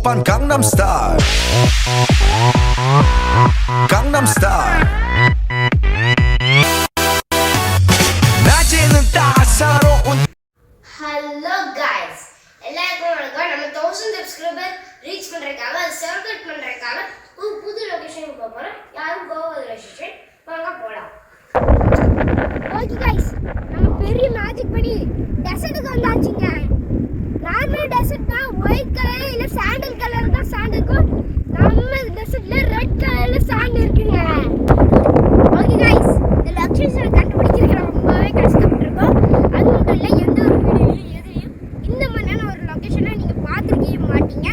Oppan Gangnam Style. Gangnam Style. 낮에는 따사로운. Hello guys, எல்லாருக்கும் வணக்கம். நம்ம 1000 சப்ஸ்கிரைபர் ரீச் பண்றதுக்காக செலிப்ரேட் பண்றதுக்காக ஒரு புது லொகேஷனுக்கு போக போறோம். யாரும் போகாத லொகேஷன், வாங்க போலாம். ஓகே गाइस, நம்ம பெரிய மேஜிக் பண்ணி டெசர்ட்டுக்கு வந்தாச்சுங்க. நார்மல் டெசர்ட்னா ஒயிட் கலர் இல்ல சாண்டல் கலர் தான் சாண்ட் இருக்கும். நம்ம டெசர்ட்ல ரெட் கலர்ல சாண்ட் இருக்குங்க. ஓகே गाइस, இந்த லொகேஷனை கண்டுபிடிக்கிறது ரொம்பவே கஷ்டப்பட்டிருக்கோம். அது மட்டும் இல்ல, எந்த ஒரு வீடியோலையும் எதுலையும் இந்த மாதிரியான ஒரு லொகேஷனை நீங்க பார்த்துருக்கவே மாட்டீங்க.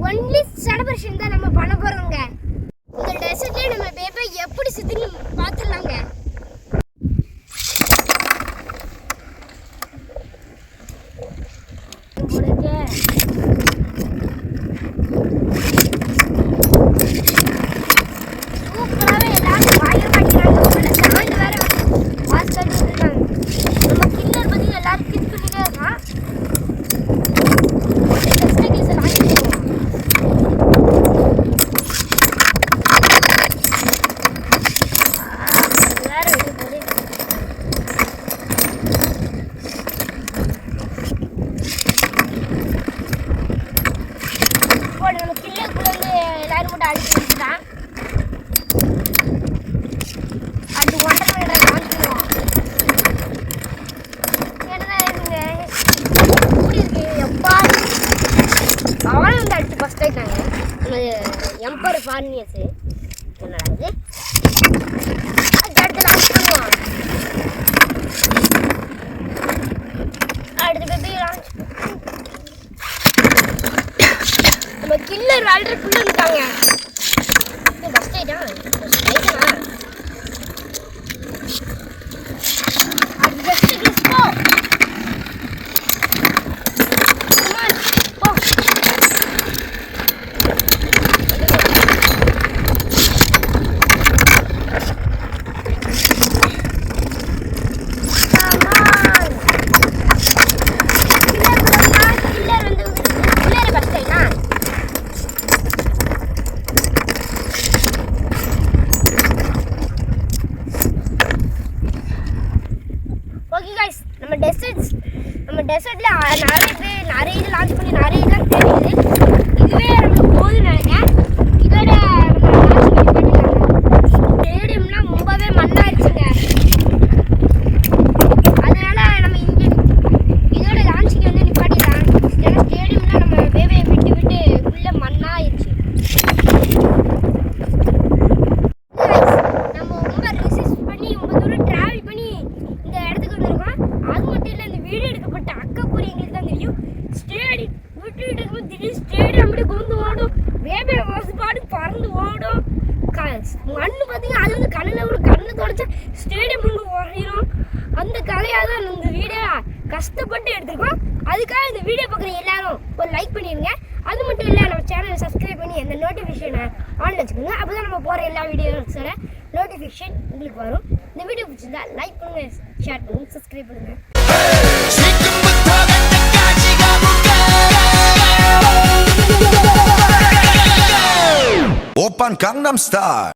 ஒன்லி செலிப்ரேஷன் தான் நம்ம பண்ண போறோங்க. இந்த டெசர்ட்ல நம்ம பேபி எப்படி சுத்தின்னு பார்த்துடலாங்க. சூப்பராகவே எல்லாரும் வாய மாட்டேங்கிறாங்க. சாண்ட் வேற வாஷ் பண்ணிட்டு இருக்காங்க. நம்ம கில்லர் பத்தி எல்லாரும் கிஸ் பண்ணிட்டே இருக்கான். நம்ம கில்லருக்குள்ள வந்து எல்லாரும் மட்டும் அடிச்சு வச்சுட்டான். அது ஒன்றரை விட காமிச்சிடுவோம். என்னடா இதுங்க கூடி இருக்கு. எப்பா அவளை வந்து அடிச்சு ஃபஸ்ட் ஆயிட்டாங்க. நம்ம எம்பர் ஃபாரினியர்ஸ் என்னடா இது அடுத்து லான்ச் பண்ணுவோம். அடுத்து பேபி லான்ச் நம்ம கில்லர் வாழ்றதுக்குள்ள இருக்காங்க. ஃபஸ்ட் ஆயிட்டான். அது ஜஸ்ட் கிஸ் போ. ஓகே गाइस, நம்ம டெசர்ட்ல நிறைய இது லான்ச் பண்ணி நிறைய இதெல்லாம் தெரியுது. இதுவே நமக்கு போதும் நினைக்கிறேன். இதோட ஸ்டேடியம்லாம் ரொம்பவே மண்ணாயிருச்சுங்க. அதனால நம்ம இங்கே இதோட லான்ச்சிங் வந்து நிப்பாட்டிடலாம். ஏன்னா ஸ்டேடியம்லாம் நம்ம வேவையை விட்டு விட்டு உள்ள மண்ணாயிருச்சு. நம்ம ரொம்ப ரெசிஸ்ட் பண்ணி ரொம்ப தூரம் டிராவல் பண்ணி இந்த இடத்துக்கு வந்திருக்கோம். அது மட்டும் இல்லை, இந்த வீடியோ எடுக்கப்பட்ட அக்கப்புறம் எங்களுக்கு தான் தெரியும். ஸ்டேடியம் விட்டு இருக்கும்போது திடீர்னு ஸ்டேடியம் அப்படி கொண்டு ஓடும். வேபே வாசுபாடு பறந்து ஓடும். மண்ணு பார்த்தீங்கன்னா அது வந்து கண்ணை தொடச்சா ஸ்டேடியம் இங்கே உறையிடும். அந்த கதையாக தான் இந்த வீடியோ கஷ்டப்பட்டு எடுத்துருக்கோம். அதுக்காக இந்த வீடியோ பார்க்குற எல்லாரும் ஒரு லைக் பண்ணிடுங்க. அது மட்டும் இல்லை, நம்ம சேனலை சப்ஸ்கிரைப் பண்ணி அந்த நோட்டிஃபிகேஷனை ஆன்ல வச்சுக்கோங்க. அப்போ தான் நம்ம போகிற எல்லா வீடியோஸோட நோட்டிஃபிகேஷன் உங்களுக்கு வரும். இந்த வீடியோ பிடிச்சிருந்தா லைக் பண்ணுங்க, ஷேர் பண்ணுங்க, சப்ஸ்கிரைப் பண்ணுங்க. Oppan Gangnam Style.